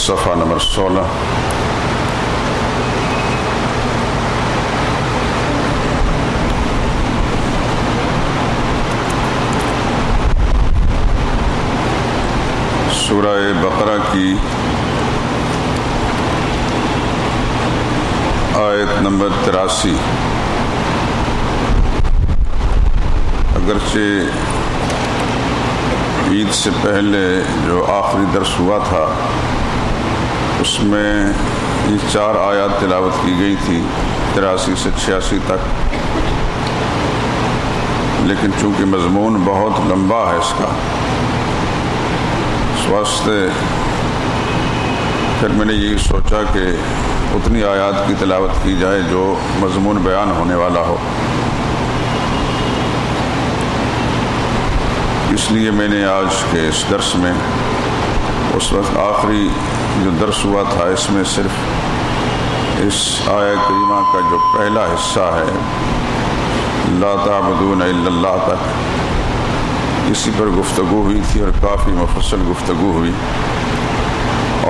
صفحہ نمبر 16۔ سورہ بقرہ کی آیت نمبر 83۔ اگرچہ عید سے پہلے جو آخری درس ہوا تھا اس میں یہ 4 آیات تلاوت کی گئی تھی 83 سے 86 تک، لیکن چونکہ مضمون بہت لمبا ہے اس کا، اس واسطے پھر میں نے یہ سوچا کہ اتنی آیات کی تلاوت کی جائے جو مضمون بیان ہونے والا ہو۔ اس لیے میں نے آج کے اس درس میں اس وقت آخری جو درس ہوا تھا اس میں صرف اس آیہ کریمہ کا جو پہلا حصہ ہے لا تعبدون الا اللہ تک، اسی پر گفتگو ہوئی تھی اور کافی مفصل گفتگو ہوئی،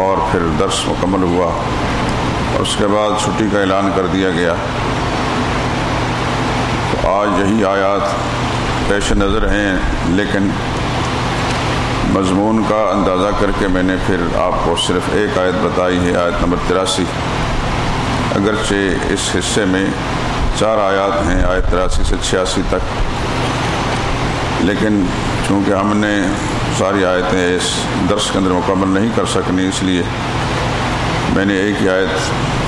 اور پھر درس مکمل ہوا اور اس کے بعد چھٹی کا اعلان کر دیا گیا۔ تو آج یہی آیات پیش نظر ہیں، لیکن مضمون کا اندازہ کر کے میں نے پھر آپ کو صرف ایک آیت بتائی ہے، آیت نمبر 83۔ اگرچہ اس حصے میں 4 آیات ہیں، آیت 83 سے 86 تک، لیکن چونکہ ہم نے ساری آیتیں اس درس کے اندر مکمل نہیں کر سکنی، اس لیے میں نے ایک ہی آیت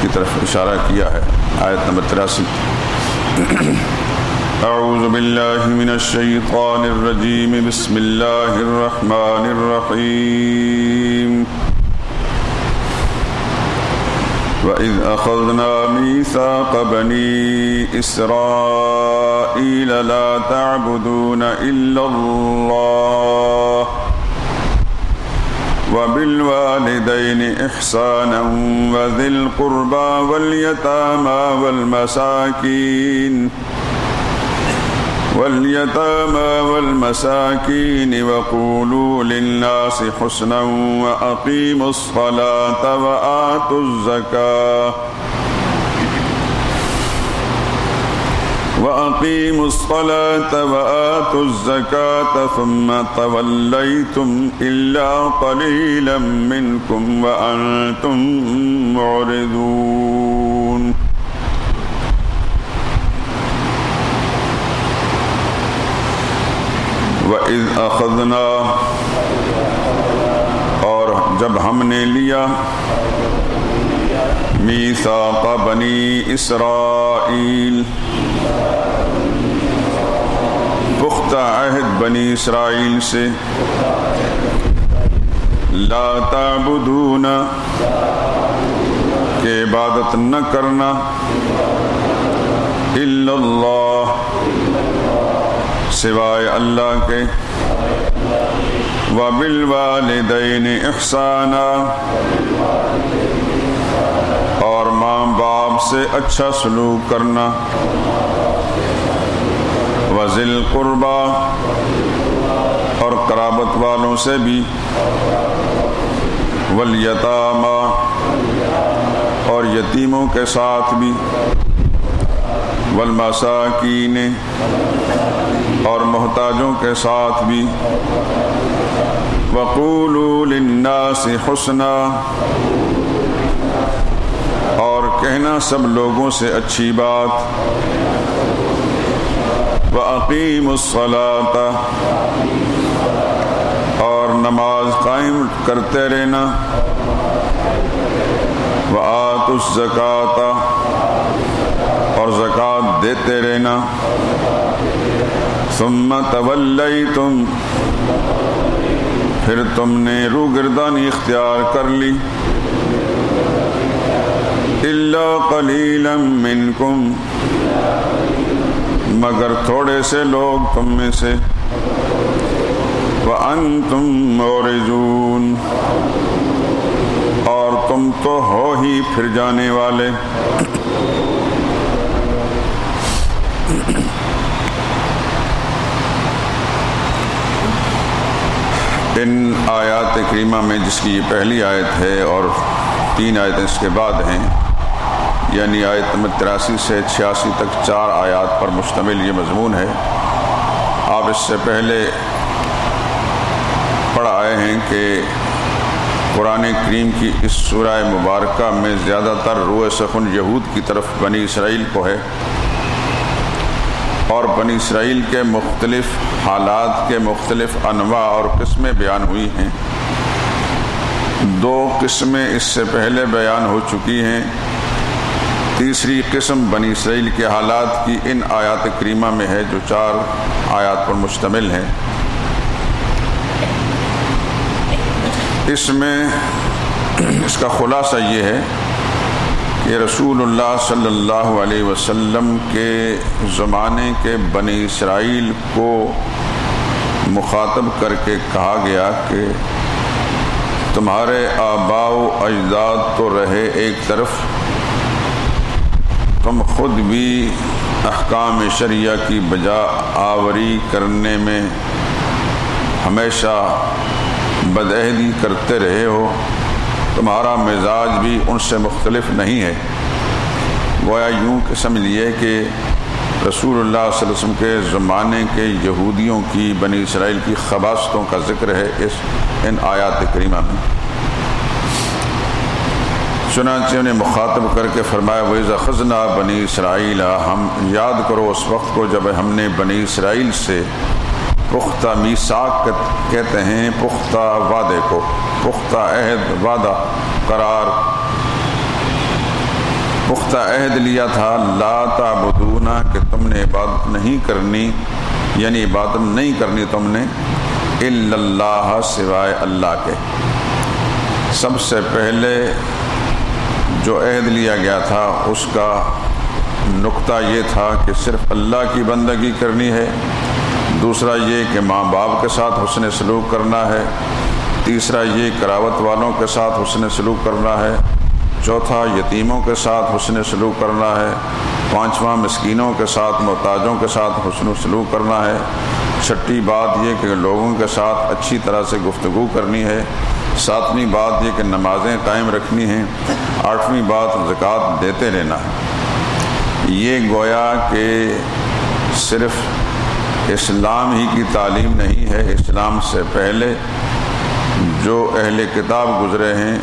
کی طرف اشارہ کیا ہے، آیت نمبر 83۔ اعوذ باللہ من الشیطان الرجیم، بسم اللہ الرحمن الرحیم۔ وَإِذْ أَخَذْنَا مِيثَاقَ بَنِي إِسْرَائِيلَ لَا تَعْبُدُونَ إِلَّا اللَّهَ وَبِالْوَالِدَيْنِ إِحْسَانًا وَذِي الْقُرْبَى وَالْيَتَامَى وَالْمَسَاكِينِ وَقُولُوا لِلنَّاسِ حُسْنًا وَأَقِيمُوا الصَّلَاةَ وَآتُوا الزَّكَاةَ ثُمَّ تَوَلَّيْتُمْ إِلَّا قَلِيلًا مِّنكُمْ وَأَنْتُمْ مُعْرِضُونَ۔ وَإِذْ أَخَذْنَا، اور جب ہم نے لیا، میثاق بنی اسرائیل، پختہ عہد بنی اسرائیل سے، لا تعبدون، کہ عبادت نہ کرنا، الا اللہ، سوائے اللہ کے، وبالوالدین احسانا، اور ماں باپ سے اچھا سلوک کرنا، وذی القربى، اور قرابت والوں سے بھی، والیتامی، اور یتیموں کے ساتھ بھی، والمساکین، اور محتاجوں کے ساتھ بھی، وقولوا للناس حسنا، اور کہنا سب لوگوں سے اچھی بات، وَأَقِيمُوا الصَّلَاةَ، اور نماز قائم کرتے رہنا، وَآتُوا الزَّكَاةَ، اور زکوٰۃ دیتے رہنا، ثُمَّ تَوَلَّيْتُمْ، پھر تم نے روگردانی اختیار کر لی، إِلَّا قَلِيلًا مِّنكُمْ، مگر تھوڑے سے لوگ تم میں سے، وَأَنْتُمْ مُعْرِضُونَ، اور تم تو ہو ہی پھر جانے والے۔ ان آیات کریمہ میں جس کی یہ پہلی آیت ہے اور 3 آیتیں اس کے بعد ہیں، یعنی آیت نمبر 83 سے 86 تک 4 آیات پر مشتمل یہ مضمون ہے۔ آپ اس سے پہلے پڑھ آئے ہیں کہ قرآن کریم کی اس سورہ مبارکہ میں زیادہ تر روئے سخن یہود کی طرف بنی اسرائیل کو ہے، اور بنی اسرائیل کے مختلف حالات کے مختلف انواع اور قسمیں بیان ہوئی ہیں۔ 2 قسمیں اس سے پہلے بیان ہو چکی ہیں، تیسری قسم بنی اسرائیل کے حالات کی ان آیات کریمہ میں ہے جو 4 آیات پر مشتمل ہیں۔ اس میں اس کا خلاصہ یہ ہے کہ رسول اللہ صلی اللہ علیہ وسلم کے زمانے کے بنی اسرائیل کو مخاطب کر کے کہا گیا کہ تمہارے آباء و اجداد تو رہے ایک طرف، تم خود بھی احکام شرعیہ کی بجا آوری کرنے میں ہمیشہ بدعہدی کرتے رہے ہو، تمہارا مزاج بھی ان سے مختلف نہیں ہے۔ گویا یوں کہ سمجھیے کہ رسول اللہ صلی اللہ علیہ وسلم کے زمانے کے یہودیوں کی بنی اسرائیل کی خباثتوں کا ذکر ہے ان آیات کریمہ میں۔ چنانچہ انہیں مخاطب کر کے فرمایا وَإِذَا أَخَذْنَا بَنِي إِسْرَائِيلَ، ہم یاد کرو اس وقت کو جب ہم نے بنی اسرائیل سے پختہ میثاق کہتے ہیں پختہ وعدے کو، پختہ عہد، وعدہ، قرار، پختہ عہد لیا تھا، لا تعبدون، کہ تم نے عبادت نہیں کرنی، یعنی عبادت نہیں کرنی تم نے، الا اللہ، سوائے اللہ کے۔ سب سے پہلے جو عہد لیا گیا تھا اس کا نقطہ یہ تھا کہ صرف اللہ کی بندگی کرنی ہے، دوسرا یہ کہ ماں باپ کے ساتھ حسن سلوک کرنا ہے، تیسرا یہ قرابت والوں کے ساتھ حسن سلوک کرنا ہے، چوتھا یتیموں کے ساتھ حسن سلوک کرنا ہے، پانچواں مسکینوں کے ساتھ محتاجوں کے ساتھ حسن سلوک کرنا ہے، چھٹی بات یہ کہ لوگوں کے ساتھ اچھی طرح سے گفتگو کرنی ہے، ساتویں بات یہ کہ نمازیں قائم رکھنی ہیں، آٹھویں بات زکوٰۃ دیتے رہنا ہے۔ یہ گویا کہ صرف اسلام ہی کی تعلیم نہیں ہے، اسلام سے پہلے جو اہل کتاب گزرے ہیں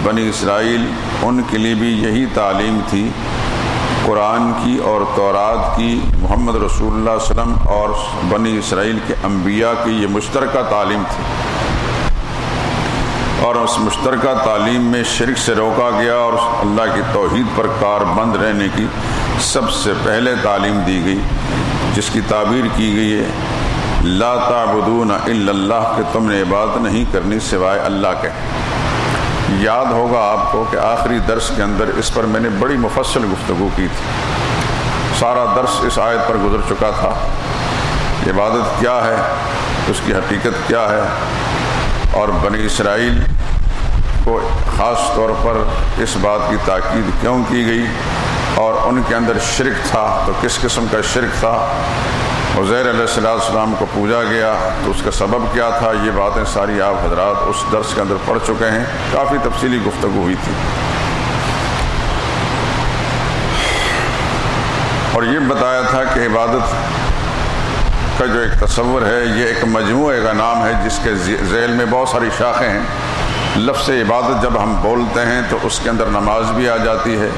بنی اسرائیل، ان کے لیے بھی یہی تعلیم تھی، قرآن کی اور تورات کی، محمد رسول اللہ صلی اللہ علیہ وسلم اور بنی اسرائیل کے انبیاء کی یہ مشترکہ تعلیم تھی، اور اس مشترکہ تعلیم میں شرک سے روکا گیا اور اللہ کی توحید پر کاربند رہنے کی سب سے پہلے تعلیم دی گئی، جس کی تعبیر کی گئی ہے لا تعبدون الا اللہ، کہ تم نے عبادت نہیں کرنی سوائے اللہ کے۔ یاد ہوگا آپ کو کہ آخری درس کے اندر اس پر میں نے بڑی مفصل گفتگو کی تھی، سارا درس اس آیت پر گزر چکا تھا، عبادت کیا ہے، اس کی حقیقت کیا ہے، اور بنی اسرائیل کو خاص طور پر اس بات کی تاکید کیوں کی گئی، اور ان کے اندر شرک تھا تو کس قسم کا شرک تھا، عزیر علیہ السلام کو پوجا گیا تو اس کا سبب کیا تھا، یہ باتیں ساری آپ حضرات اس درس کے اندر پڑھ چکے ہیں، کافی تفصیلی گفتگو ہوئی تھی، اور یہ بتایا تھا کہ عبادت کا جو ایک تصور ہے یہ ایک مجموعے کا نام ہے جس کے ذیل میں بہت ساری شاخیں ہیں۔ لفظ عبادت جب ہم بولتے ہیں تو اس کے اندر نماز بھی آ جاتی ہے،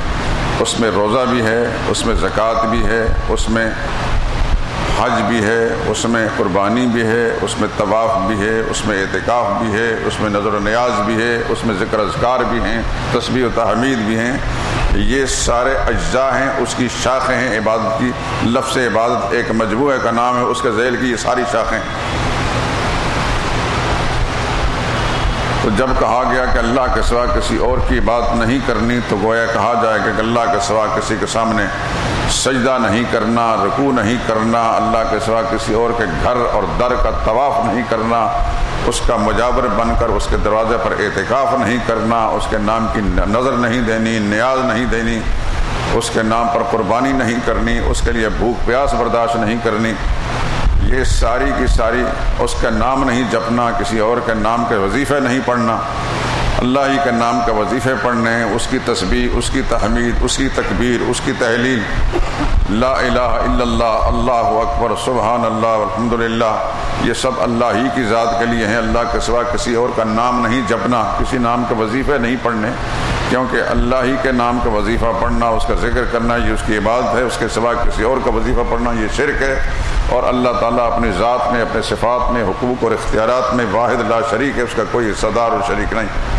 اس میں روزہ بھی ہے، اس میں زکوٰۃ بھی ہے، اس میں حج بھی ہے، اس میں قربانی بھی ہے، اس میں طواف بھی ہے، اس میں اعتکاف بھی ہے، اس میں نظر و نیاز بھی ہے، اس میں ذکر اذکار بھی ہیں، تسبیح و تحمید بھی ہیں، یہ سارے اجزاء ہیں، اس کی شاخیں ہیں عبادت کی۔ لفظ عبادت ایک مجموعے کا نام ہے، اس کے ذیل کی یہ ساری شاخیں۔ تو جب کہا گیا کہ اللہ کے سوا کسی اور کی بات نہیں کرنی تو گویا کہا جائے کہ اللہ کے سوا کسی کے سامنے سجدہ نہیں کرنا، رکوع نہیں کرنا، اللہ کے سوا کسی اور کے گھر اور در کا طواف نہیں کرنا، اس کا مجاور بن کر اس کے دروازے پر اعتکاف نہیں کرنا، اس کے نام کی نظر نہیں دینی، نیاز نہیں دینی، اس کے نام پر قربانی نہیں کرنی، اس کے لیے بھوک پیاس برداشت نہیں کرنی، یہ ساری کی ساری اس کا نام نہیں جپنا، کسی اور کے نام کے وظیفے نہیں پڑھنا، اللہ ہی کے نام کا وظیفے پڑھنے ہیں، اس کی تسبیح، اس کی تحمید، اس کی تکبیر، اس کی تحلیل، لا الہ الا اللہ، اللہ اکبر، سبحان اللہ، الحمدللہ، یہ سب اللہ ہی کی ذات کے لیے ہیں۔ اللہ کے سوا کسی اور کا نام نہیں جپنا، کسی نام کے وظیفے نہیں پڑھنے، کیونکہ اللہ ہی کے نام کا وظیفہ پڑھنا، اس کا ذکر کرنا، یہ اس کی عبادت ہے۔ اس کے سوا کسی اور کا وظیفہ پڑھنا یہ شرک ہے، اور اللہ تعالیٰ اپنی ذات میں، اپنے صفات میں، حقوق اور اختیارات میں واحد لا شریک ہے، اس کا کوئی حصہ دار اور شریک نہیں۔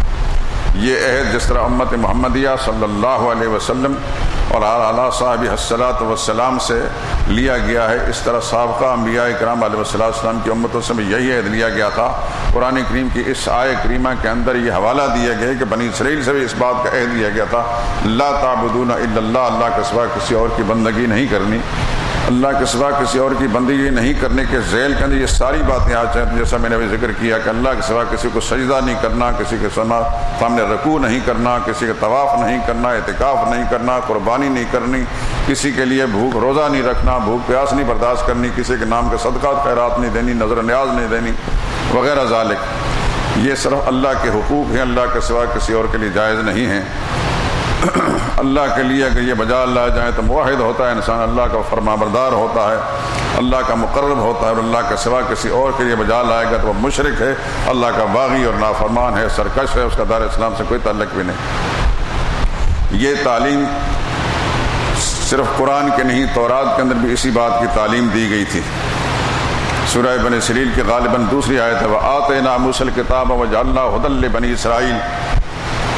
یہ عہد جس طرح امت محمدیہ صلی اللہ علیہ وسلم اور اعلیٰ صاحب الصلاۃ والسلام سے لیا گیا ہے، اس طرح سابقہ انبیاء کرام علیہ السلام کی امتوں سے بھی یہی عہد لیا گیا تھا۔ قرآن کریم کی اس آیہ کریمہ کے اندر یہ حوالہ دیا گیا کہ بنی اسرائیل سے بھی اس بات کا عہد لیا گیا تھا، لا تعبدون الا اللہ، اللہ کے سوا کسی اور کی بندگی نہیں کرنی، اللہ کے سوا کسی اور کی بندگی نہیں کرنے کے ذیل کے اندر یہ ساری باتیں آ جائیں۔ جیسا میں نے ابھی ذکر کیا کہ اللہ کے سوا کسی کو سجدہ نہیں کرنا، کسی کے سامنے رکوع نہیں کرنا، کسی کا طواف نہیں کرنا، اعتکاف نہیں کرنا، قربانی نہیں کرنی، کسی کے لیے بھوک روزہ نہیں رکھنا، بھوک پیاس نہیں برداشت کرنی، کسی کے نام کے صدقات خیرات نہیں دینی، نظر نیاز نہیں دینی وغیرہ ذالک۔ یہ صرف اللہ کے حقوق ہیں، اللہ کے سوا کسی اور کے لیے جائز نہیں ہیں۔ اللہ کے لیے اگر یہ بجا لایا جائے تو موحد ہوتا ہے انسان، اللہ کا فرما بردار ہوتا ہے، اللہ کا مقرب ہوتا ہے، اور اللہ کے سوا کسی اور کے لیے بجا لائے گا تو وہ مشرک ہے، اللہ کا باغی اور نافرمان ہے، سرکش ہے، اس کا دار اسلام سے کوئی تعلق بھی نہیں۔ یہ تعلیم صرف قرآن کے نہیں، تورات کے اندر بھی اسی بات کی تعلیم دی گئی تھی۔ سورہ بنی اسرائیل کی غالباً دوسری آیت ہے، وَآتَيْنَا مُوسَى الْكِتَابَ وَجَعَلْنَاهُ هُدًى لِبَنِي إِسْرَائِيلَ،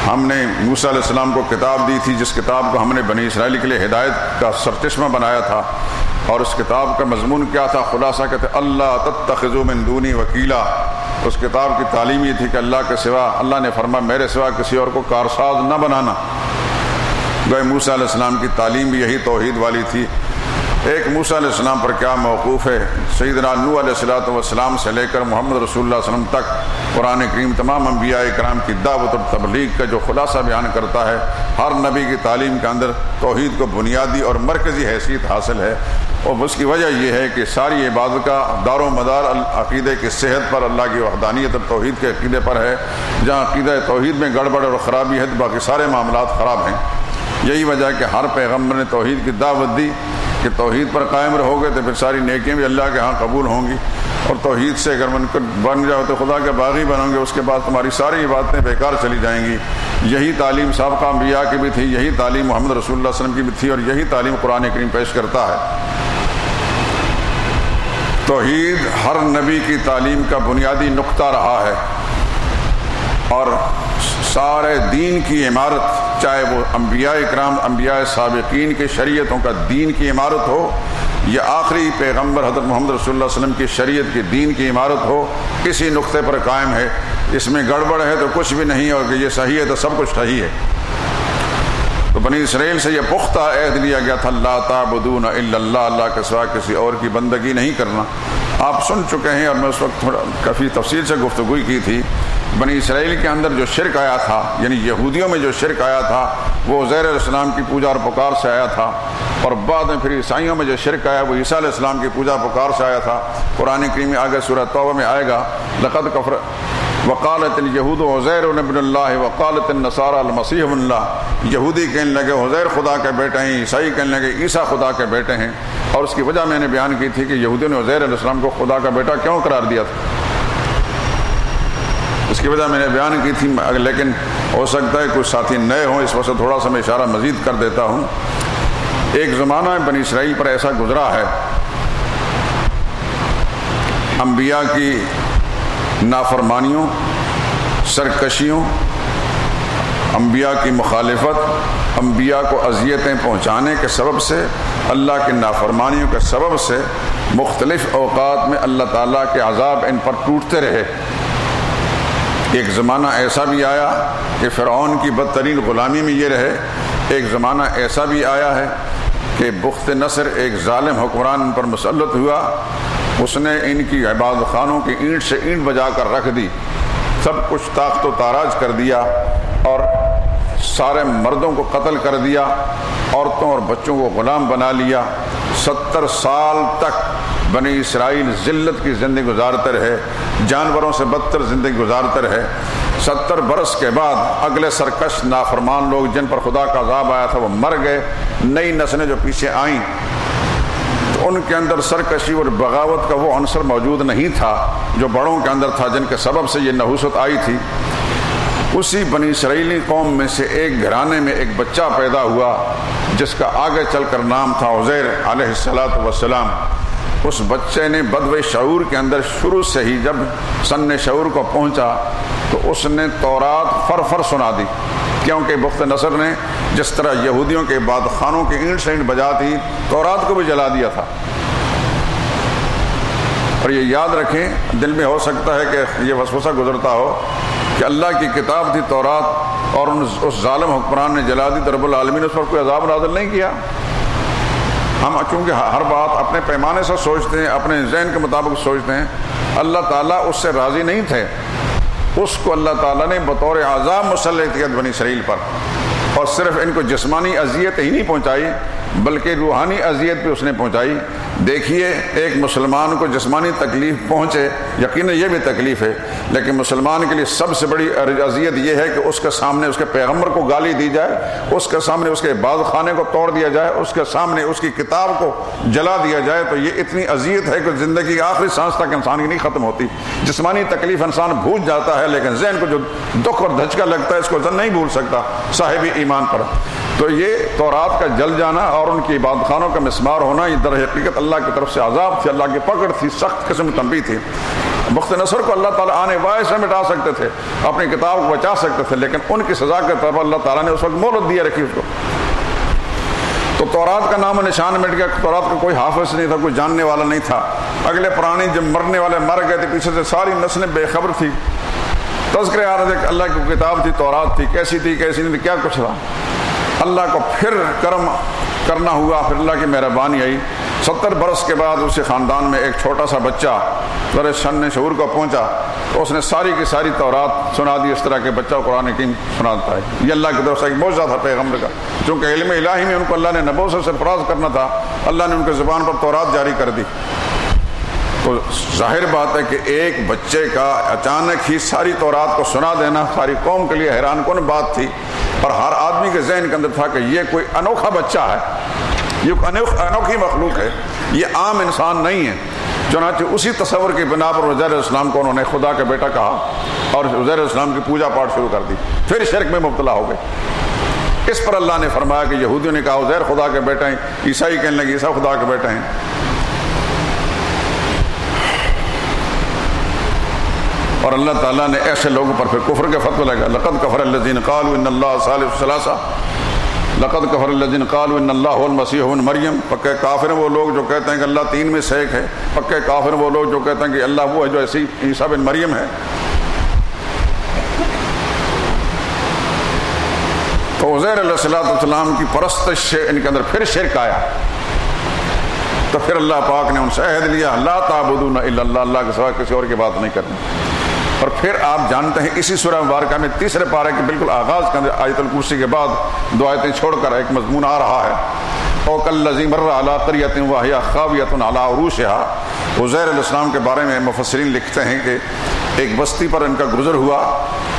ہم نے موسیٰ علیہ السلام کو کتاب دی تھی، جس کتاب کو ہم نے بنی اسرائیل کے لیے ہدایت کا سرچشمہ بنایا تھا، اور اس کتاب کا مضمون کیا تھا؟ خلاصہ کہتے اللہ تتخذوا من دونی وکیلا۔ اس کتاب کی تعلیم یہ تھی کہ اللہ کے سوا، اللہ نے فرمایا میرے سوا کسی اور کو کارساز نہ بنانا۔ گویا موسیٰ علیہ السلام کی تعلیم بھی یہی توحید والی تھی۔ ایک موسیٰ علیہ السلام پر کیا موقوف ہے، سیدنا نوح علیہ السلام سے لے کر محمد رسول اللہ صلی اللہ علیہ وسلم تک قرآن کریم تمام انبیاء کرام کی دعوت اور تبلیغ کا جو خلاصہ بیان کرتا ہے۔ ہر نبی کی تعلیم کے اندر توحید کو بنیادی اور مرکزی حیثیت حاصل ہے، اور اس کی وجہ یہ ہے کہ ساری عبادت کا دار و مدار عقیدے کی صحت پر، اللہ کی وحدانیت اور توحید کے عقیدے پر ہے۔ جہاں عقیدہ توحید میں گڑبڑ اور خرابی ہے تو باقی سارے معاملات خراب ہیں۔ یہی وجہ ہے کہ ہر پیغمبر نے توحید کی دعوت دی کہ توحید پر قائم رہو گے تو پھر ساری نیکیاں بھی اللہ کے ہاں قبول ہوں گی، اور توحید سے اگر بن جاؤ تو خدا کے باغی بنو گے، اس کے بعد تمہاری ساری باتیں بیکار چلی جائیں گی۔ یہی تعلیم سابقہ انبیاء کی بھی تھی، یہی تعلیم محمد رسول اللہ صلی اللہ علیہ وسلم کی بھی تھی، اور یہی تعلیم قرآن کریم پیش کرتا ہے۔ توحید ہر نبی کی تعلیم کا بنیادی نقطہ رہا ہے، اور سارے دین کی عمارت، چاہے وہ انبیاء اکرام، انبیاء سابقین کی شریعتوں کا دین کی عمارت ہو، یا آخری پیغمبر حضرت محمد رسول اللہ صلی اللہ علیہ وسلم کی شریعت کی دین کی عمارت ہو، اسی نقطے پر قائم ہے۔ اس میں گڑبڑ ہے تو کچھ بھی نہیں، اور کہ یہ صحیح ہے تو سب کچھ صحیح ہے۔ تو بنی اسرائیل سے یہ پختہ عہد لیا گیا تھا، لا تعبدون الا اللہ، اللہ کے سوا کسی اور کی بندگی نہیں کرنا۔ آپ سن چکے ہیں، اور میں اس وقت تھوڑا کافی تفصیل سے گفتگو کی تھی، بنی اسرائیل کے اندر جو شرک آیا تھا، یعنی یہودیوں میں جو شرک آیا تھا وہ عزیر علیہ السلام کی پوجا اور پکار سے آیا تھا، اور بعد میں پھر عیسائیوں میں جو شرک آیا وہ عیسیٰ علیہ السلام کی پوجا پکار سے آیا تھا۔ قرآن کریم میں آگے سورہ توبہ میں آئے گا، لقد کفر وقالت اليہود عزیر ابن اللہ وقالت النصارى المسیح ابن اللہ۔ یہودی کہنے لگے عزیر خدا کے بیٹے ہیں، عیسائی کہنے لگے عیسیٰ خدا کے بیٹے ہیں، اور اس کی وجہ میں نے بیان کی تھی کہ یہودیوں نے عزیر علیہ السلام کو خدا کا بیٹا کیوں قرار دیا تھا، اس کی وجہ میں نے بیان کی تھی، لیکن ہو سکتا ہے کچھ ساتھی نئے ہوں، اس وجہ سے تھوڑا سا میں اشارہ مزید کر دیتا ہوں۔ ایک زمانہ بنی اسرائیل پر ایسا گزرا ہے، انبیاء کی نافرمانیوں، سرکشیوں، انبیاء کی مخالفت، انبیاء کو اذیتیں پہنچانے کے سبب سے، اللہ کی نافرمانیوں کے سبب سے مختلف اوقات میں اللہ تعالیٰ کے عذاب ان پر ٹوٹتے رہے۔ ایک زمانہ ایسا بھی آیا کہ فرعون کی بدترین غلامی میں یہ رہے، ایک زمانہ ایسا بھی آیا ہے کہ بخت نصر ایک ظالم حکمران ان پر مسلط ہوا، اس نے ان کی عبادت خانوں کی اینٹ سے اینٹ بجا کر رکھ دی، سب کچھ طاقت و تاراج کر دیا، اور سارے مردوں کو قتل کر دیا، عورتوں اور بچوں کو غلام بنا لیا۔ 70 سال تک بنی اسرائیل ذلت کی زندگی گزارتے رہے، جانوروں سے بدتر زندگی گزارتے رہے۔ 70 برس کے بعد اگلے سرکش نافرمان لوگ جن پر خدا کا عذاب آیا تھا وہ مر گئے۔ نئی نسلیں جو پیچھے آئیں تو ان کے اندر سرکشی اور بغاوت کا وہ عنصر موجود نہیں تھا جو بڑوں کے اندر تھا، جن کے سبب سے یہ نحوست آئی تھی۔ اسی بنی اسرائیلی قوم میں سے ایک گھرانے میں ایک بچہ پیدا ہوا جس کا آگے چل کر نام تھا عزیر علیہ السلام۔ اس بچے نے بدو شعور کے اندر شروع سے ہی جب سن شعور کو پہنچا تو اس نے تورات فر سنا دی، کیونکہ بخت نصر نے جس طرح یہودیوں کے عبادت خانوں کی اینٹ سینٹ بجا دی، تورات کو بھی جلا دیا تھا۔ اور یہ یاد رکھیں، دل میں ہو سکتا ہے کہ یہ وسوسہ گزرتا ہو کہ اللہ کی کتاب تھی تورات اور اس ظالم حکمران نے جلا دی تو رب العالمین نے اس پر کوئی عذاب نازل نہیں کیا۔ ہم چونکہ ہر بات اپنے پیمانے سے سوچتے ہیں، اپنے ذہن کے مطابق سوچتے ہیں، اللہ تعالیٰ اس سے راضی نہیں تھے۔ اس کو اللہ تعالیٰ نے بطور عذاب مسلط کیا بنی اسرائیل پر، اور صرف ان کو جسمانی اذیت ہی نہیں پہنچائی بلکہ روحانی اذیت بھی اس نے پہنچائی۔ دیکھیے، ایک مسلمان کو جسمانی تکلیف پہنچے، یقیناً یہ بھی تکلیف ہے، لیکن مسلمان کے لیے سب سے بڑی اذیت یہ ہے کہ اس کے سامنے اس کے پیغمبر کو گالی دی جائے، اس کے سامنے اس کے عبادت خانے کو توڑ دیا جائے، اس کے سامنے اس کی کتاب کو جلا دیا جائے، تو یہ اتنی اذیت ہے کہ زندگی کی آخری سانس تک انسان کی نہیں ختم ہوتی۔ جسمانی تکلیف انسان بھول جاتا ہے، لیکن ذہن کو جو دکھ اور دھچکا لگتا ہے اس کو انسان نہیں بھول سکتا صاحب ایمان پر۔ تو یہ تورات کا جل جانا اور ان کی عبادت خانوں کا مسمار ہونا، یہ در حقیقت اللہ کی طرف سے عذاب تھی، اللہ کی پکڑ تھی، سخت قسم کی تنبیہ تھی۔ بخت نصر کو اللہ تعالیٰ آنے وائس سے مٹا سکتے تھے، اپنی کتاب کو بچا سکتے تھے، لیکن ان کی سزا کے طور پر اللہ تعالیٰ نے اس وقت مہلت دی رکھی اس کو۔ تو تورات کا نام و نشان مٹ گیا، تورات کا کوئی حافظ نہیں تھا، کوئی جاننے والا نہیں تھا۔ اگلے پرانے جب مرنے والے مر گئے تھے، پیچھے سے ساری نسلیں بے خبر تھی۔ تذکرے آ رہے تھے کہ اللہ کی کتاب تھی، تورات تھی، کیسی نہیں تھی، کیا کچھ تھا۔ اللہ کو پھر کرم کرنا ہوا، پھر اللہ کی مہربانی آئی۔ 70 برس کے بعد اسی خاندان میں ایک چھوٹا سا بچہ ذرا شن شعور کو پہنچا تو اس نے ساری کی ساری تورات سنا دی، اس طرح کے بچہ قرآن حکیم سناتا ہے۔ یہ اللہ کی طرف سے ایک معجزہ تھا پیغمبر کا، چونکہ علم الہی میں ان کو اللہ نے نبوت سے سرفراز کرنا تھا، اللہ نے ان کے زبان پر تورات جاری کر دی۔ تو ظاہر بات ہے کہ ایک بچے کا اچانک ہی ساری تورات کو سنا دینا ساری قوم کے لیے حیران کن بات تھی، اور ہر آدمی کے ذہن کے اندر تھا کہ یہ کوئی انوکھا بچہ ہے، یہ انوکھی مخلوق ہے، یہ عام انسان نہیں ہے۔ چنانچہ اسی تصور کی بنا پر عزیر علیہ السلام کو انہوں نے خدا کا بیٹا کہا اور عزیر علیہ السلام کی پوجا پاٹ شروع کر دی، پھر شرک میں مبتلا ہو گئے۔ اس پر اللہ نے فرمایا کہ یہودیوں نے کہا عزیر خدا کے بیٹے ہیں، عیسائی کہنے لگے عیسیٰ خدا کے بیٹے ہیں۔ اور اللہ تعالیٰ نے ایسے لوگوں پر پھر کفر کے فتوی لگا، لقد کفر الذین قالوا ان اللہ ثالث ثلاثہ، لقد کفر الذین قالوا ان اللہ هو المسیح ابن مریم۔ پکے کافر ہیں وہ لوگ جو کہتے ہیں کہ اللہ تین میں سے ایک ہے، پکے کافر ہیں وہ لوگ جو کہتے ہیں کہ اللہ وہ ہے جو ایسی عیسیٰ بن مریم ہے۔ تو عزیر علیہ السلام کی پرستش سے ان کے اندر پھر شرک آیا، تو پھر اللہ پاک نے ان سے عہد لیا، لا تعبدون الا اللہ، اللہ کے سوا کسی اور کی بات نہیں کرنی۔ اور پھر آپ جانتے ہیں اسی سورہ مبارکہ میں تیسرے پارے کے بالکل آغاز کے اندر آیت الکرسی کے بعد دو آیتیں چھوڑ کر ایک مضمون آ رہا ہے، او کالذی مر علی قریۃ وہی خاویۃ علی عروشها۔ عزیر علیہ السلام کے بارے میں مفسرین لکھتے ہیں کہ ایک بستی پر ان کا گزر ہوا،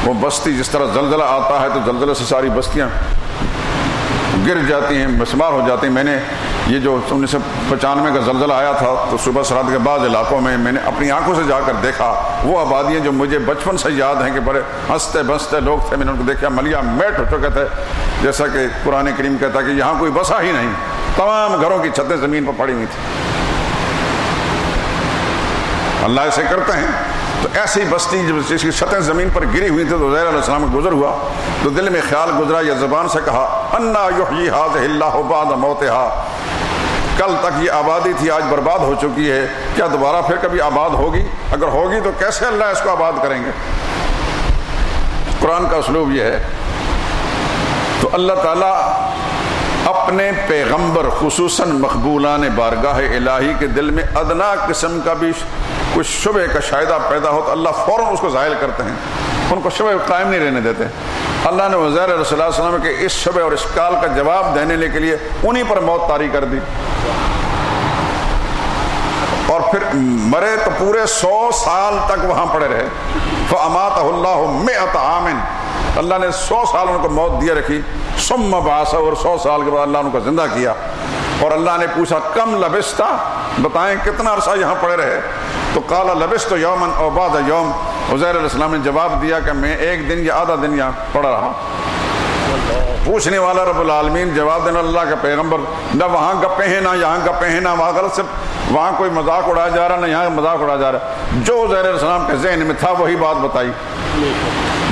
وہ بستی جس طرح زلزلہ آتا ہے تو زلزلے سے ساری بستیاں گر جاتی ہیں، مسمار ہو جاتی ہیں۔ میں نے یہ جو 1995 کا زلزلہ آیا تھا تو صبح سرحد کے بعض علاقوں میں نے اپنی آنکھوں سے جا کر دیکھا وہ آبادیاں جو مجھے بچپن سے یاد ہیں کہ بڑے ہنستے بستے لوگ تھے، میں نے ان کو دیکھا ملیا میٹ ہو چکے تھے، جیسا کہ قرآن کریم کہتا ہے کہ یہاں کوئی بسا ہی نہیں، تمام گھروں کی چھتیں زمین پر پڑی ہوئی تھی۔ اللہ ایسے کرتے ہیں۔ تو ایسی بستی جس کی چھتیں زمین پر گری ہوئی تھی تو عزیر علیہ السلام گزر ہوا تو دل میں خیال گزرا یا زبان سے کہا، انا یحیی ھذہ اللہ بعد موتہا، کل تک یہ آبادی تھی آج برباد ہو چکی ہے، کیا دوبارہ پھر کبھی آباد ہوگی؟ اگر ہوگی تو کیسے اللہ اس کو آباد کریں گے؟ قرآن کا اسلوب یہ ہے۔ تو اللہ تعالیٰ اپنے پیغمبر خصوصاً مقبولان بارگاہ الہی کے دل میں ادنا قسم کا بھی کچھ شبہ کا شائدہ پیدا ہو تو اللہ فوراً اس کو زائل کرتے ہیں، ان کو شبہ قائم نہیں رہنے دیتے۔ اللہ نے عزیر علیہ السلام کے اس شبہ اور اشکال کا جواب دینے کے لیے انہی پر موت طاری کر دی۔ اور پھر مرے تو پورے 100 سال تک وہاں پڑے رہے. فَأَمَاتَهُ اللَّهُ 100 عَامٍ، اللہ نے 100 سال ان کو موت دیے رکھی. ثُمَّ بَعَثَهُ، اور 100 سال کے بعد اللہ ان کو زندہ کیا. اور اللہ نے پوچھا کم لبثت، بتائیں کتنا عرصہ یہاں پڑے رہے؟ تو قال لبثت یوما او بعض یوم، عزیر علیہ السلام نے جواب دیا کہ میں ایک دن یا آدھا دن یہاں پڑا رہا. پوچھنے والا رب العالمین، جواب دینا اللہ کا پیغمبر، نہ وہاں گپیں ہیں نہ یہاں گپیں ہیں، نہ وہاں غلط سے وہاں کوئی مذاق اڑایا جا رہا نہ یہاں مذاق اڑایا جا رہا. جو عزیر علیہ السلام کے ذہن میں تھا وہی بات بتائی.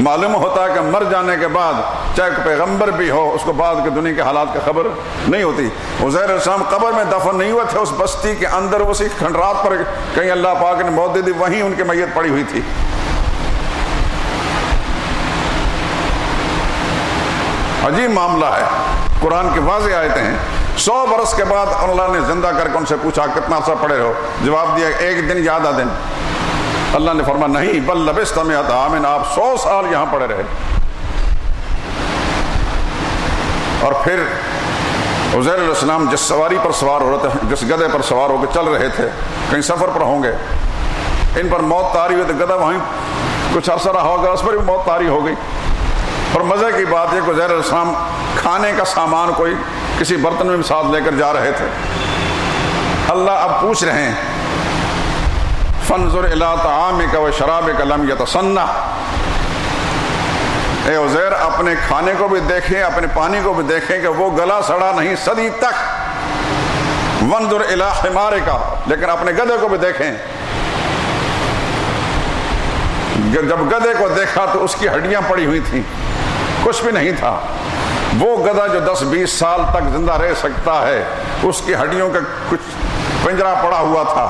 معلوم ہوتا ہے کہ مر جانے کے بعد چاہے پیغمبر بھی ہو اس کو بعد کے دنیا کے حالات کی خبر نہیں ہوتی. عزیر علیہ السلام قبر میں دفن نہیں ہوئے تھے، اس بستی کے اندر اسی کھنڈرات پر کہیں اللہ پاک نے موت دے دی، وہیں ان کی میت پڑی ہوئی تھی. عجیب معاملہ ہے. قرآن کی واضح آیتیں ہیں. 100 برس کے بعد اللہ نے زندہ کر کے ان سے پوچھا کتنا عرصہ پڑے رہو؟ جواب دیا ایک دن یا آدھا دن. اللہ نے فرمایا نہیں، بل لبثت 100 عام، آپ 100 سال یہاں پڑے رہے. اور پھر عزیر علیہ السلام جس سواری پر سوار ہو رہے تھے، جس گدھے پر سوار ہو کے چل رہے تھے، کہیں سفر پر ہوں گے، ان پر موت طاری ہوئی تو گدھا وہیں کچھ عرصہ رہا ہوگا، اس پر بھی موت طاری ہو گئی. اور مزے کی بات ہے کہ عزیر علیہ السلام کھانے کا سامان کوئی کسی برتن میں ساتھ لے کر جا رہے تھے. اللہ اب پوچھ رہے ہیں فانظر الی طعامک و شرابک لم یتصنع، اے عزیر اپنے کھانے کو بھی دیکھیں، اپنے پانی کو بھی دیکھیں کہ وہ گلا سڑا نہیں صدی تک. وانظر الی حمارک، لیکن اپنے گدھے کو بھی دیکھیں. جب گدھے کو دیکھا تو اس کی ہڈیاں پڑی ہوئی تھیں، کچھ بھی نہیں تھا. وہ گدھا جو 10-20 سال تک زندہ رہ سکتا ہے اس کی ہڈیوں کا کچھ پنجرا پڑا ہوا تھا.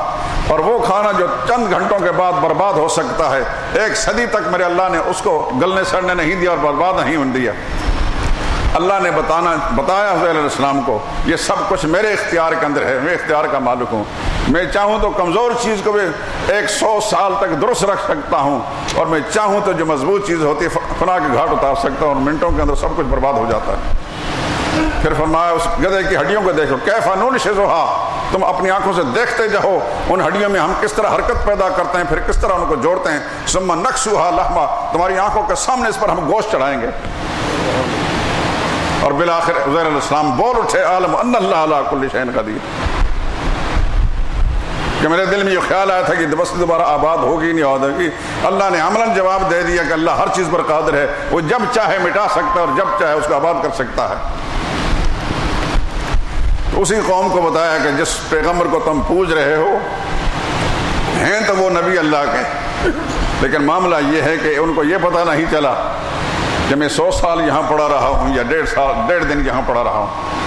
اور وہ کھانا جو چند گھنٹوں کے بعد برباد ہو سکتا ہے، 1 صدی تک میرے اللہ نے اس کو گلنے سڑنے نہیں دیا اور برباد نہیں ہونے دیا. اللہ نے بتایا عزیر علیہ السلام کو یہ سب کچھ میرے اختیار کے اندر ہے، میں اختیار کا مالک ہوں. میں چاہوں تو کمزور چیز کو بھی 100 سال تک درست رکھ سکتا ہوں، اور میں چاہوں تو جو مضبوط چیز ہوتی ہے فنا کے گھاٹ اتار سکتا ہوں، اور منٹوں کے اندر سب کچھ برباد ہو جاتا ہے. پھر فرمایا اس گدھے کی ہڈیوں کو دیکھو، کیف ننشزھا، تم اپنی آنکھوں سے دیکھتے جاؤ ان ہڈیوں میں ہم کس طرح حرکت پیدا کرتے ہیں، پھر کس طرح ان کو جوڑتے ہیں. ثم نکسوھا لحما، تمہاری آنکھوں کے سامنے اس پر ہم گوشت چڑھائیں گے. اور بالآخر عزیر علیہ السلام بول اٹھے عالم ان اللہ علی کل شیء قدیر، کہ میرے دل میں یہ خیال آیا تھا کہ بس دوبارہ آباد ہوگی نہیں ہوگی. اللہ نے عملاً جواب دے دیا کہ اللہ ہر چیز پر قادر ہے، وہ جب چاہے مٹا سکتا ہے اور جب چاہے اس کو آباد کر سکتا ہے. اسی قوم کو بتایا کہ جس پیغمبر کو تم پوج رہے ہو ہیں تو وہ نبی اللہ کے، لیکن معاملہ یہ ہے کہ ان کو یہ پتہ نہیں چلا کہ میں 100 سال یہاں پڑا رہا ہوں یا 1.5 دن یہاں پڑا رہا ہوں.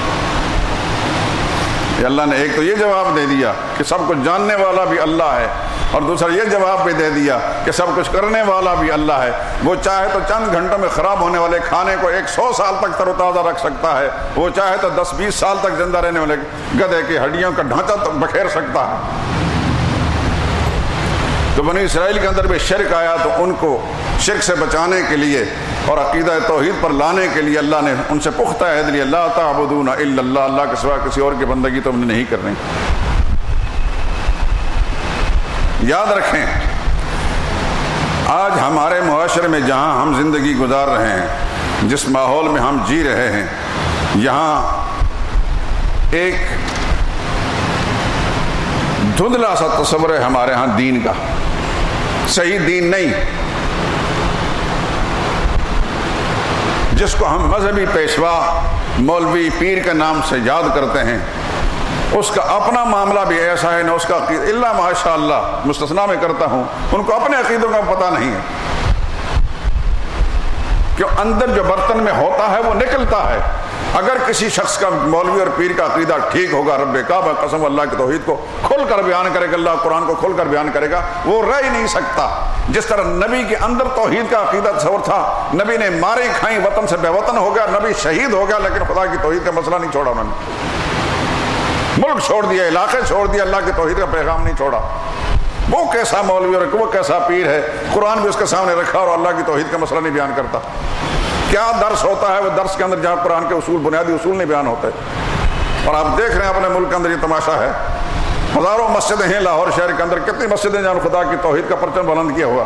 یہ اللہ نے ایک تو یہ جواب دے دیا کہ سب کچھ جاننے والا بھی اللہ ہے، اور دوسرا یہ جواب بھی دے دیا کہ سب کچھ کرنے والا بھی اللہ ہے. وہ چاہے تو چند گھنٹوں میں خراب ہونے والے کھانے کو 100 سال تک تر و تازہ رکھ سکتا ہے، وہ چاہے تو 10-20 سال تک زندہ رہنے والے گدھے کی ہڈیوں کا ڈھانچہ تک بکھیر سکتا ہے. تو بنی اسرائیل کے اندر بھی شرک آیا تو ان کو شرک سے بچانے کے لیے اور عقیدہ توحید پر لانے کے لیے اللہ نے ان سے پختہ عہد لیا، لا تعبدون الا اللہ، اللہ کے سوا کسی اور کی بندگی تم نے نہیں کرنی. یاد رکھیں آج ہمارے معاشرے میں جہاں ہم زندگی گزار رہے ہیں، جس ماحول میں ہم جی رہے ہیں، یہاں ایک دھندلا سا تصور ہے ہمارے ہاں دین کا، صحیح دین نہیں، جس کو ہم مذہبی پیشوا مولوی پیر کے نام سے یاد کرتے ہیں. اس کا اپنا معاملہ بھی ایسا ہے، نہ اس کا عقیدہ الا ماشاء اللہ، مستثنا میں کرتا ہوں، ان کو اپنے عقیدوں کا پتہ نہیں ہے کہ اندر جو برتن میں ہوتا ہے وہ نکلتا ہے. اگر کسی شخص کا مولوی اور پیر کا عقیدہ ٹھیک ہوگا، رب کعبہ قسم اللہ کی توحید کو کھل کر بیان کرے گا، اللہ قرآن کو کھول کر بیان کرے گا، وہ رہ ہی نہیں سکتا. جس طرح نبی کے اندر توحید کا عقیدہ تصور تھا، نبی نے ماریں کھائیں، وطن سے بے وطن ہو گیا، نبی شہید ہو گیا، لیکن خدا کی توحید کا مسئلہ نہیں چھوڑا. انہوں نے ملک چھوڑ دیا، علاقے چھوڑ دیا، اللہ کی توحید کا پیغام نہیں چھوڑا. وہ کیسا مولوی اور وہ کیسا پیر ہے، قرآن بھی اس کے سامنے رکھا اور اللہ کی توحید کا مسئلہ نہیں بیان کرتا. کیا درس ہوتا ہے وہ درس کے اندر جہاں قرآن کے اصول، بنیادی اصول نہیں بیان ہوتے. اور آپ دیکھ رہے ہیں اپنے ملک کے اندر یہ تماشا ہے ہزاروں مسجدیں ہیں لاہور شہر کے اندر، کتنی مسجدیں جہاں خدا کی توحید کا پرچم بلند کیا ہوا،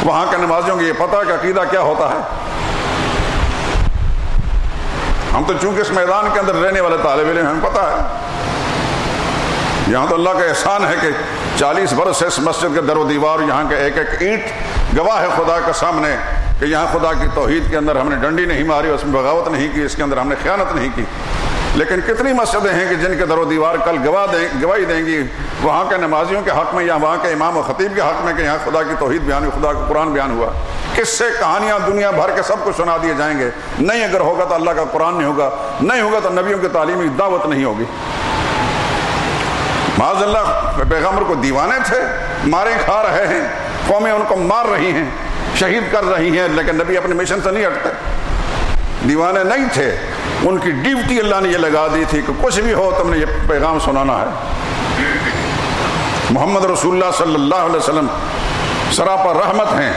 وہاں کے نمازیوں کو یہ پتہ ہے کہ عقیدہ کیا ہوتا ہے؟ ہم تو چونکہ اس میدان کے اندر رہنے والے طالب علم ہمیں پتہ ہے، یہاں تو اللہ کا احسان ہے کہ 40 برس سے اس مسجد کے در و دیوار، یہاں کے ایک ایک اینٹ گواہ ہے خدا کے سامنے کہ یہاں خدا کی توحید کے اندر ہم نے ڈنڈی نہیں ماری، اس میں بغاوت نہیں کی، اس کے اندر ہم نے خیانت نہیں کی۔ لیکن کتنی مسجدیں ہیں کہ جن کے در و دیوار کل گواہی دیں گی وہاں کے نمازیوں کے حق میں یا وہاں کے امام و خطیب کے حق میں کہ یہاں خدا کی توحید بیان ہوئی، خدا کا قرآن بیان ہوا۔ قصے کہانیاں دنیا بھر کے سب کو سنا دیے جائیں گے، نہیں اگر ہوگا تو اللہ کا قرآن نہیں ہوگا، نہیں ہوگا تو نبیوں کی تعلیمی دعوت نہیں ہوگی۔ معاذ اللہ پیغمبر کو دیوانے تھے، مارے کھا رہے ہیں، قومیں ان کو مار رہی ہیں، شہید کر رہی ہیں، لیکن نبی اپنے مشن سے نہیں ہٹتے۔ دیوانے نہیں تھے، ان کی ڈیوٹی اللہ نے یہ لگا دی تھی کہ کچھ بھی ہو تم نے یہ پیغام سنانا ہے۔ محمد رسول اللہ صلی اللہ علیہ وسلم سراپا رحمت ہیں،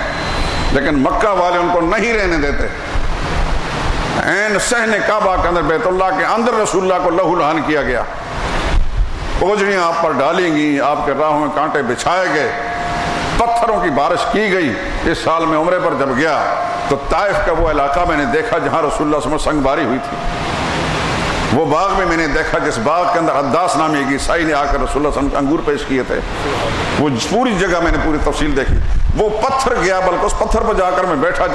لیکن مکہ والے ان کو نہیں رہنے دیتے۔ عین صحن کعبہ کے اندر، بیت اللہ کے اندر رسول اللہ کو لہو لہان کیا گیا، اوجڑیاں آپ پر ڈالیں گی، آپ کے راہوں میں کانٹے بچھائے گئے، پتھروں کی بارش کی گئی۔ اس سال میں عمرے پر جب گیا تو طائف کا وہ علاقہ میں نے دیکھا جہاں رسول اللہ صلی اللہ علیہ وسلم سنگ باری ہوئی تھی، وہ باغ میں نے دیکھا جس باغ کے اندر عداس نامی ایک عیسائی نے آ کر رسول اللہ صلی اللہ علیہ وسلم انگور پیش کیے تھے، وہ پوری جگہ میں نے پوری تفصیل دیکھی۔ وہ پتھر گیا، بلکہ اس پتھر پر جا کر میں بیٹھا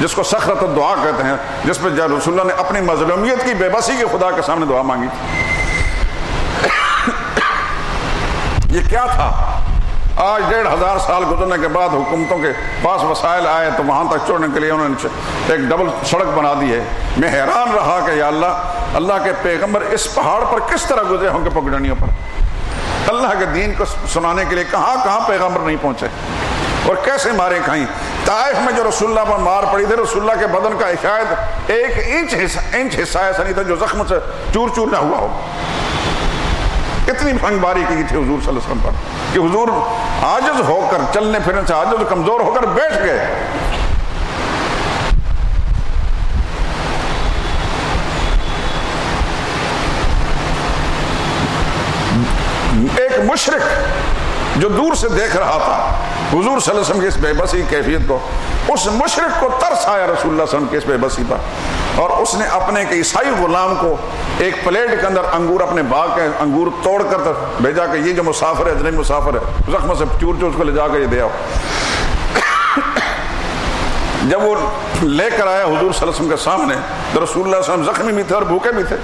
جس کو صخرۃ الدعا کہتے ہیں، جس پہ رسول اللہ نے اپنی مظلومیت کی بے بسی کے خدا کے سامنے دعا مانگی تھی۔ یہ کیا تھا؟ آج 1500 سال گزرنے کے بعد حکومتوں کے پاس وسائل آئے تو وہاں تک چھوڑنے کے لیے انہوں نے ایک ڈبل سڑک بنا دی ہے۔ میں حیران رہا کہ یا اللہ کے پیغمبر اس پہاڑ پر کس طرح گزرے ہوں گے پگڈنڈیوں پر، اللہ کے دین کو سنانے کے لیے کہاں کہاں پیغمبر نہیں پہنچے اور کیسے مارے کھائیں۔ طائف میں جو رسول اللہ پر مار پڑی تھی، رسول اللہ کے بدن کا شاید 1 انچ حصہ ایسا نہیں تھا جو زخم سے چور چور نہ ہوا ہو۔ اتنی سنگ باری کی تھی حضور صلی اللہ علیہ وسلم پر کہ حضور عاجز ہو کر، چلنے پھرنے سے عاجز کمزور ہو کر بیٹھ گئے۔ ایک مشرک جو دور سے دیکھ رہا تھا حضور صلی اللہ علیہ وسلم کی اس بے بسی کیفیت کو، اس مشرک کو ترس آیا رسول اللہ صلی اللہ علیہ وسلم کی اس بے بسی پر، اور اس نے اپنے ایک عیسائی غلام کو ایک پلیٹ کے اندر انگور، اپنے باغ کے انگور توڑ کر بھیجا کہ یہ جو مسافر ہے، اجنبی مسافر ہے، زخم سے چور چور اس کو لے جا کر یہ دے آؤ۔ جب وہ لے کر آیا حضور صلی اللہ علیہ وسلم کے سامنے تو رسول اللہ صلی اللہ علیہ وسلم زخمی بھی تھے اور بھوکے بھی تھے۔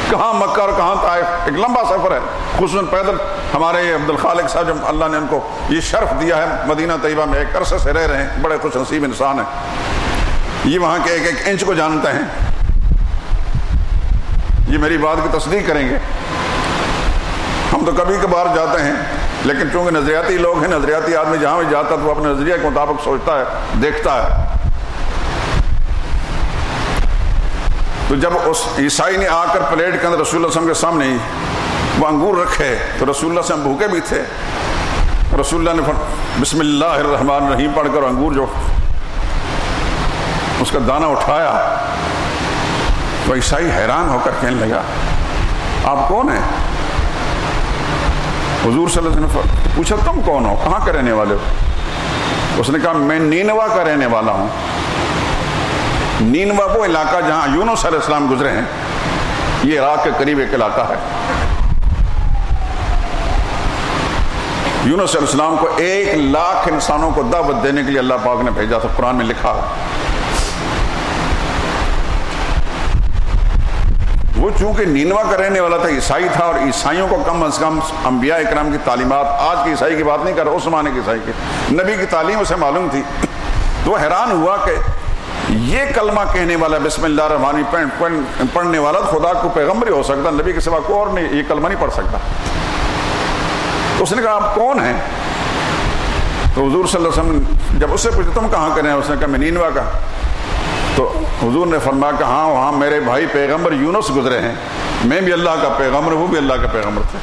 کہاں مکہ اور کہاں طائف، ایک لمبا سفر ہے، خصوصاً پیدل۔ ہمارے عبد الخالق صاحب جب اللہ نے ان کو یہ شرف دیا ہے، مدینہ طیبہ میں ایک عرصے سے رہ رہے ہیں، بڑے خوش نصیب انسان ہیں، یہ وہاں کے ایک ایک انچ کو جانتے ہیں، یہ میری بات کی تصدیق کریں گے۔ ہم تو کبھی کبھار جاتے ہیں، لیکن چونکہ نظریاتی لوگ ہیں، نظریاتی آدمی جہاں بھی جاتا ہے تو وہ اپنے نظریے کے مطابق سوچتا ہے، دیکھتا ہے۔ تو جب اس عیسائی نے آ کر پلیٹ کے اندر رسول اللہ صلی اللہ علیہ وسلم کے سامنے وہ انگور رکھے تو رسول اللہ صلی اللہ علیہ وسلم بھوکے بھی تھے، رسول اللہ نے بسم اللہ الرحمن الرحیم پڑھ کر انگور جو اس کا دانہ اٹھایا تو عیسائی حیران ہو کر کہنے لگا آپ کون ہیں؟ حضور صلی اللہ علیہ وسلم نے پوچھا تم کون ہو، کہاں کے رہنے والے ہو؟ اس نے کہا میں نینوا کا رہنے والا ہوں۔ نینوا وہ علاقہ جہاں یونس علیہ السلام گزرے ہیں، یہ عراق کے قریب ایک علاقہ ہے۔ یونس علیہ السلام کو 1,00,000 انسانوں کو دعوت دینے کے لیے اللہ پاک نے بھیجا تھا، قرآن میں لکھا ہے۔ وہ چونکہ نینوا کا رہنے والا تھا، عیسائی تھا، اور عیسائیوں کو کم از کم انبیاء اکرام کی تعلیمات، آج کی عیسائی کی بات نہیں کر رہا، اس زمانے کی عیسائی کی نبی کی تعلیم اسے معلوم تھی۔ تو وہ حیران ہوا کہ یہ کلمہ کہنے والا، بسم اللہ الرحمن الرحیم پڑھنے والا خدا کو پیغمبر ہی ہو سکتا، نبی کے سوا کوئی اور نہیں یہ کلمہ نہیں پڑھ سکتا۔ تو اس نے کہا آپ کون ہیں؟ تو حضور صلی اللہ علیہ وسلم جب اس سے پوچھا تم کہاں کے ہیں، اس نے کہا میں نینوا کا۔ تو حضور نے فرمایا کہ ہاں وہاں میرے بھائی پیغمبر یونس گزرے ہیں، میں بھی اللہ کا پیغمبر، وہ بھی اللہ کا پیغمبر تھے۔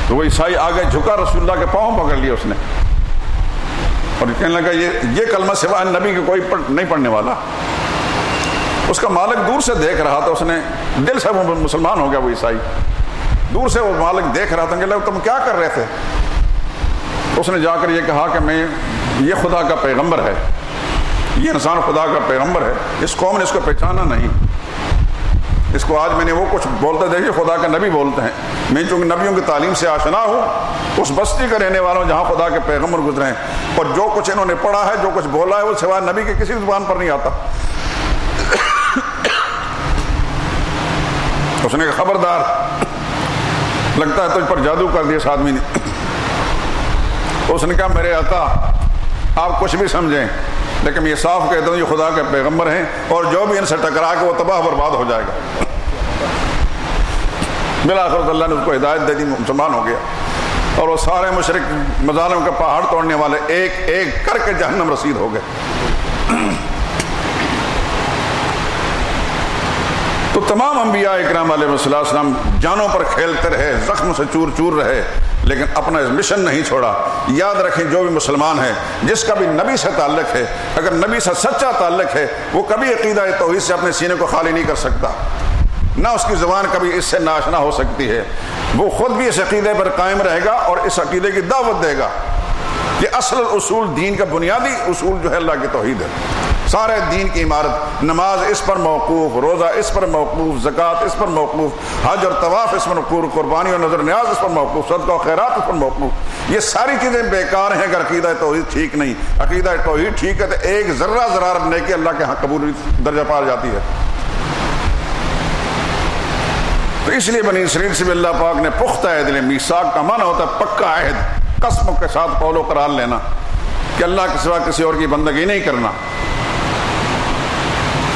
تو وہ عیسائی آگے جھکا، رسول اللہ کے پاؤں پکڑ لیا اس نے، اور کہنے لگا یہ کلمہ سوائے نبی کے کوئی نہیں پڑھنے والا۔ اس کا مالک دور سے دیکھ رہا تھا، اس نے دل سے وہ مسلمان ہو گیا وہ عیسائی، دور سے وہ مالک دیکھ رہا تھا کہ تم کیا کر رہے تھے؟ اس نے جا کر یہ کہا کہ یہ خدا کا پیغمبر ہے، یہ انسان خدا کا پیغمبر ہے، اس قوم نے اس کو پہچانا نہیں، اس کو آج میں نے وہ کچھ بولتے دیکھے خدا کا نبی بولتے ہیں، میں چونکہ نبیوں کی تعلیم سے آشنا ہوں، اس بستی کا رہنے والوں جہاں خدا کے پیغمبر گزرے ہیں، اور جو کچھ انہوں نے پڑھا ہے، جو کچھ بولا ہے، وہ سوائے نبی کے کسی زبان پر نہیں آتا۔ اس نے کہا خبردار، لگتا ہے تجھ پر جادو کر دیا اس آدمی نے۔ اس نے کہا میرے آقا آپ کچھ بھی سمجھیں، لیکن یہ صاف کہتا ہوں یہ خدا کے پیغمبر ہیں، اور جو بھی ان سے ٹکرا کے وہ تباہ برباد ہو جائے گا۔ بالآخر اللہ نے اس کو ہدایت دے دی، مسلمان ہو گیا، اور وہ سارے مشرک مظالم کے پہاڑ توڑنے والے ایک ایک کر کے جہنم رسید ہو گئے۔ تو تمام انبیاء اکرام علیہ السلام جانوں پر کھیلتے رہے، زخم سے چور چور رہے، لیکن اپنا مشن نہیں چھوڑا۔ یاد رکھیں جو بھی مسلمان ہے، جس کا بھی نبی سے تعلق ہے، اگر نبی سے سچا تعلق ہے، وہ کبھی عقیدہ توحید سے اپنے سینے کو خالی نہیں کر سکتا، نہ اس کی زبان کبھی اس سے ناشنا ہو سکتی ہے، وہ خود بھی اس عقیدے پر قائم رہے گا اور اس عقیدے کی دعوت دے گا کہ اصل اصول دین کا بنیادی اصول جو ہے اللہ کی توحید ہے۔ سارے دین کی عمارت، نماز اس پر موقوف، روزہ اس پر موقوف، زکوٰۃ اس پر موقوف، حج اور طواف اس پر موقوف، قربانی اور نظر نیاز اس پر موقوف، صدقہ و خیرات اس پر موقوف۔ یہ ساری چیزیں بیکار ہیں اگر عقیدہ توحید ٹھیک نہیں۔ عقیدہ توحید ٹھیک ہے تو ایک ذرہ ذرار نیکی اللہ کے ہاں قبول درجہ پار جاتی ہے۔ تو اس لیے بنی اسرائیل سے بھی اللہ پاک نے پختہ عہد لے، میثاق کا معنی ہوتا ہے پکا عہد، قسم کے ساتھ قول و قرار لینا کہ اللہ کے سوا کسی اور کی بندگی نہیں کرنا،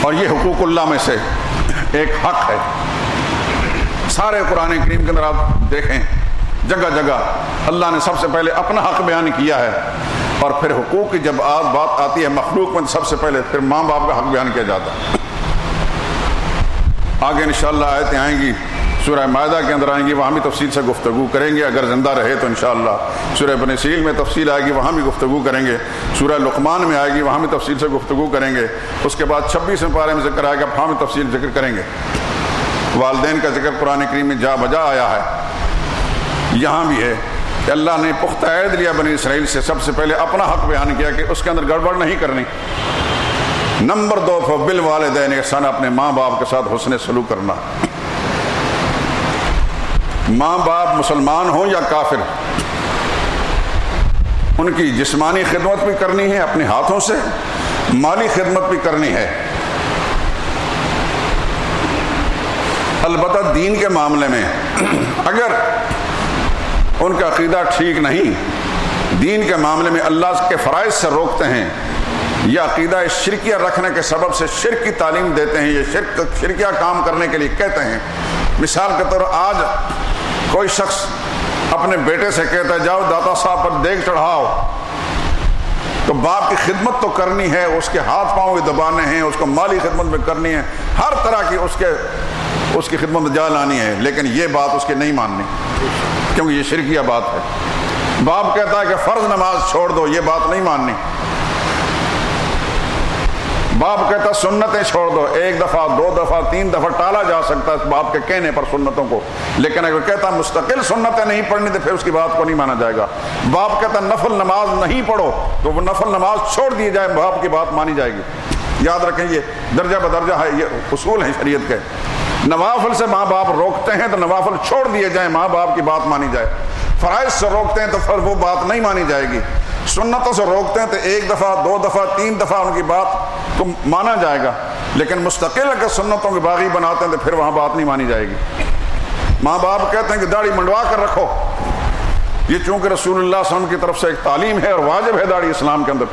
اور یہ حقوق اللہ میں سے ایک حق ہے۔ سارے قرآن کریم کے اندر آپ دیکھیں جگہ جگہ اللہ نے سب سے پہلے اپنا حق بیان کیا ہے، اور پھر حقوق کی جب بات آتی ہے مخلوق میں سب سے پہلے پھر ماں باپ کا حق بیان کیا جاتا ہے۔ آگے انشاءاللہ آیتیں آئیں گی، سورہ مائدہ کے اندر آئیں گی، وہاں بھی تفصیل سے گفتگو کریں گے، اگر زندہ رہے تو انشاءاللہ سورہ بنی اسرائیل میں تفصیل آئے گی، وہاں بھی گفتگو کریں گے، سورہ لقمان میں آئے گی، وہاں بھی تفصیل سے گفتگو کریں گے، اس کے بعد 26ویں پارے میں ذکر آئے گا، وہاں بھی تفصیل ذکر کریں گے۔ والدین کا ذکر قرآن کریم میں جا بجا آیا ہے، یہاں بھی ہے کہ اللہ نے پختہ عہد لیا بنی اسرائیل سے، سب سے پہلے اپنا حق بیان کیا کہ اس کے اندر گڑبڑ نہیں کرنی۔ نمبر 2 بالوالدین احسان، اپنے ماں باپ کے ساتھ حسن سلوک کرنا، ماں باپ مسلمان ہوں یا کافر، ان کی جسمانی خدمت بھی کرنی ہے اپنے ہاتھوں سے، مالی خدمت بھی کرنی ہے۔ البتہ دین کے معاملے میں اگر ان کا عقیدہ ٹھیک نہیں، دین کے معاملے میں اللہ کے فرائض سے روکتے ہیں، یا عقیدہ شرکیہ رکھنے کے سبب سے شرک کی تعلیم دیتے ہیں، یہ شرکیہ کام کرنے کے لیے کہتے ہیں۔ مثال کے طور آج کوئی شخص اپنے بیٹے سے کہتا ہے جاؤ داتا صاحب پر دیگ چڑھاؤ، تو باپ کی خدمت تو کرنی ہے، اس کے ہاتھ پاؤں بھی دبانے ہیں، اس کو مالی خدمت بھی کرنی ہے، ہر طرح کی اس کی خدمت میں جا لانی ہے، لیکن یہ بات اس کی نہیں ماننی کیونکہ یہ شرکیہ بات ہے۔ باپ کہتا ہے کہ فرض نماز چھوڑ دو، یہ بات نہیں ماننی۔ باپ کہتا سنتیں چھوڑ دو، 1 دفعہ 2 دفعہ 3 دفعہ ٹالا جا سکتا ہے باپ کے کہنے پر سنتوں کو، لیکن اگر کہتا مستقل سنتیں نہیں پڑھنی تو پھر اس کی بات کو نہیں مانا جائے گا۔ باپ کہتا نفل نماز نہیں پڑھو تو وہ نفل نماز چھوڑ دی جائے، باپ کی بات مانی جائے گی۔ یاد رکھیں یہ درجہ بدرجہ ہے، یہ اصول ہیں شریعت کے۔ نوافل سے ماں باپ روکتے ہیں تو نوافل چھوڑ دیے جائیں، ماں باپ کی بات مانی جائے۔ فرائض سے روکتے ہیں تو پھر وہ بات نہیں مانی جائے گی۔ سنتوں سے روکتے ہیں تو 1 دفعہ 2 دفعہ 3 دفعہ ان کی بات کو مانا جائے گا، لیکن مستقل اگر سنتوں کے باغی بناتے ہیں تو پھر وہاں بات نہیں مانی جائے گی۔ ماں باپ کہتے ہیں کہ داڑھی منڈوا کر رکھو، یہ چونکہ رسول اللہ صلی اللہ علیہ وسلم کی طرف سے ایک تعلیم ہے اور واجب ہے داڑھی اسلام کے اندر،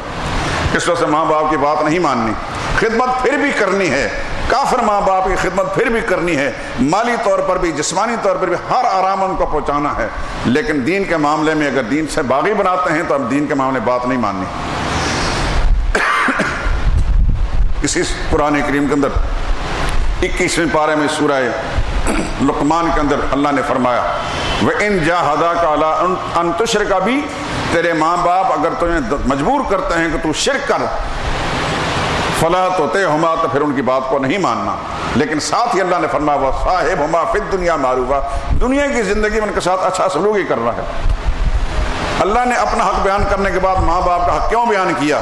اس وجہ سے ماں باپ کی بات نہیں ماننی۔ خدمت پھر بھی کرنی ہے، کافر ماں باپ کی خدمت پھر بھی کرنی ہے، مالی طور پر بھی جسمانی طور پر بھی ہر آرام ان کو پہنچانا ہے، لیکن دین کے معاملے میں اگر دین سے باغی بناتے ہیں تو اب دین کے معاملے بات نہیں ماننی۔ اسی قرآن کریم کے اندر 21ویں پارے میں سورہ لقمان کے اندر اللہ نے فرمایا وَإِن جَاهَدَاكَ عَلَىٰ أَن تُشْرِكَ بِي، تیرے ماں باپ اگر تمہیں مجبور کرتے ہیں کہ تو شرک کر، فَلَا تُطِعْهُمَا، تو پھر ان کی بات کو نہیں ماننا۔ لیکن ساتھ ہی اللہ نے فرمایا وہ صاحبہما فی الدنیا معروفا، دنیا کی زندگی میں ان کے ساتھ اچھا سلوک ہی کرنا ہے۔ اللہ نے اپنا حق بیان کرنے کے بعد ماں باپ کا حق کیوں بیان کیا؟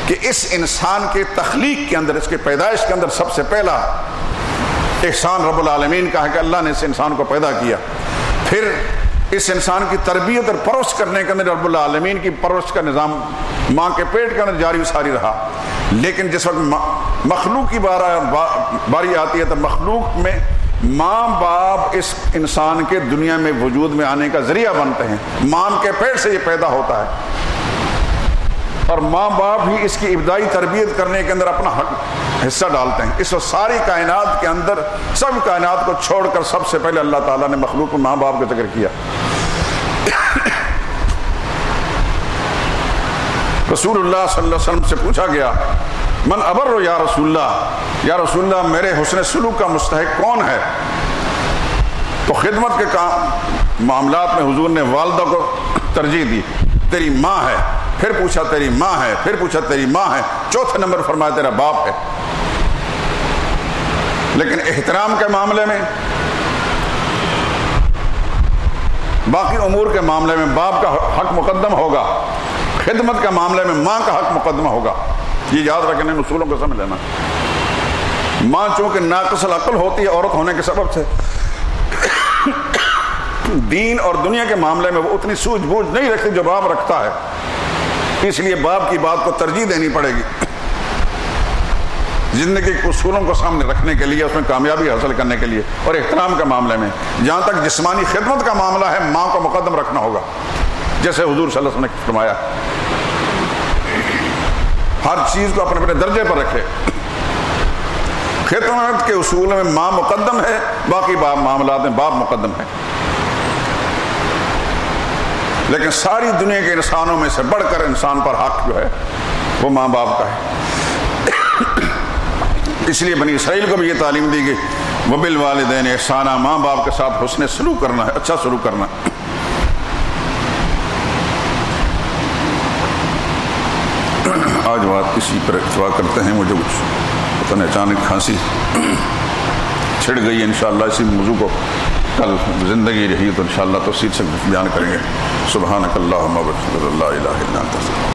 کہ اس انسان کے تخلیق کے اندر، اس کے پیدائش کے اندر سب سے پہلا احسان رب العالمین کا ہے کہ اللہ نے اس انسان کو پیدا کیا۔ پھر اس انسان کی تربیت اور پرورش کرنے کے اندر رب العالمین کی پرورش کا نظام ماں کے پیٹ کے اندر جاری و ساری رہا۔ لیکن جس وقت مخلوق کی باری آتی ہے تو مخلوق میں ماں باپ اس انسان کے دنیا میں وجود میں آنے کا ذریعہ بنتے ہیں، ماں کے پیٹ سے یہ پیدا ہوتا ہے، اور ماں باپ ہی اس کی ابتدائی تربیت کرنے کے اندر اپنا حصہ ڈالتے ہیں۔ اس وقت ساری کائنات کے اندر سب کائنات کو چھوڑ کر سب سے پہلے اللہ تعالیٰ نے مخلوق میں ماں باپ کا ذکر کیا۔ رسول اللہ صلی اللہ علیہ وسلم سے پوچھا گیا من ابر یا رسول اللہ، یا رسول اللہ میرے حسن سلوک کا مستحق کون ہے؟ تو خدمت کے معاملات میں حضور نے والدہ کو ترجیح دی، تیری ماں ہے، پھر پوچھا تیری ماں ہے، پھر پوچھا تیری ماں ہے، چوتھے نمبر فرمایا تیرا باپ ہے۔ لیکن احترام کے معاملے میں، باقی امور کے معاملے میں باپ کا حق مقدم ہوگا، خدمت کے معاملے میں ماں کا حق مقدمہ ہوگا۔ یہ یاد رکھنے اصولوں کو سمجھ لینا۔ ماں چونکہ ناقص العقل ہوتی ہے عورت ہونے کے سبب سے، دین اور دنیا کے معاملے میں وہ اتنی سوجھ بوجھ نہیں رکھتی جو باپ رکھتا ہے، اس لیے باپ کی بات کو ترجیح دینی پڑے گی زندگی کے اصولوں کو سامنے رکھنے کے لیے، اس میں کامیابی حاصل کرنے کے لیے۔ اور احترام کے معاملے میں جہاں تک جسمانی خدمت کا معاملہ ہے ماں کو مقدم رکھنا ہوگا، جیسے حضور صلی اللہ علیہ وسلم نے فرمایا ہر چیز کو اپنے اپنے درجے پر رکھے۔ خدمت کے اصول میں ماں مقدم ہے، باقی معاملات میں باپ مقدم ہے، لیکن ساری دنیا کے انسانوں میں سے بڑھ کر انسان پر حق جو ہے وہ ماں باپ کا ہے۔ اس لیے بنی اسرائیل کو بھی یہ تعلیم دی گئی وبالوالدین احسانا، ماں باپ کے ساتھ حسن سلوک کرنا ہے، اچھا سلوک کرنا ہے۔ آج بات اسی پر اکتفا کرتے ہیں۔ مجھے کچھ پتہ نہیں اچانک کھانسی چھڑ گئی، انشاءاللہ اسی موضوع کو کل زندگی رہی تو انشاءاللہ تفصیل سے بیان کریں گے۔ سبحانک اللہم و بحمدک لا الہ الا انت۔